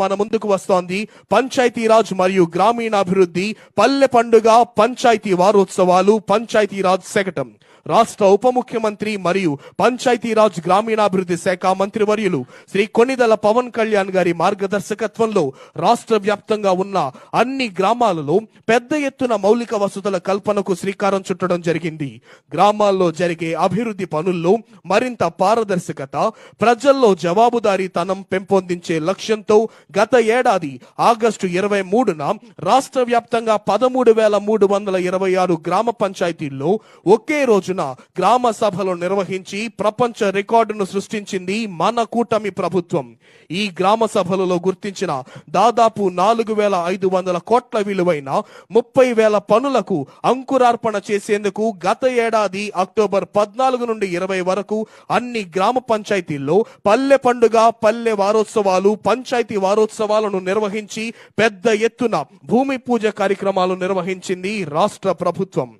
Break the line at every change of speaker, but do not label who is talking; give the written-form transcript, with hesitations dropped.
మన ముందుకు వస్తోంది పంచాయతీరాజ్ మరియు గ్రామీణాభివృద్ధి పల్లె పండుగ పంచాయతీ వారోత్సవాలు పంచాయతీరాజ్ శకటం. రాష్ట్ర ఉప ముఖ్యమంత్రి మరియు పంచాయతీరాజ్ గ్రామీణాభివృద్ధి శాఖ మంత్రివర్యులు శ్రీ కొణిదెల పవన్ కళ్యాణ్ గారి మార్గదర్శకత్వంలో రాష్ట్ర వ్యాప్తంగా ఉన్న అన్ని గ్రామాలలో పెద్ద ఎత్తున మౌలిక వసతుల కల్పనకు శ్రీకారం చుట్టడం జరిగింది. గ్రామాల్లో జరిగే అభివృద్ధి పనుల్లో మరింత పారదర్శకత, ప్రజల్లో జవాబుదారీతనం పెంపొందించే లక్ష్యంతో గత ఏడాది ఆగస్టు 23న రాష్ట్ర వ్యాప్తంగా 13,326 గ్రామ పంచాయతీల్లో ఒకే రోజున గ్రామ సభలు నిర్వహించి ప్రపంచ రికార్డును సృష్టించింది మన కూటమి ప్రభుత్వం. ఈ గ్రామ సభలలో గుర్తించిన దాదాపు 4,500 కోట్ల విలువైన 30,000 పనులకు అంకురార్పణ చేసేందుకు గత ఏడాది అక్టోబర్ 14 నుండి 20 వరకు అన్ని గ్రామ పంచాయతీల్లో పల్లె పండుగ, పల్లె వారోత్సవాలు, పంచాయతీ వారోత్సవాలను నిర్వహించి పెద్ద ఎత్తున భూమి పూజ కార్యక్రమాలు నిర్వహించింది రాష్ట్ర ప్రభుత్వం.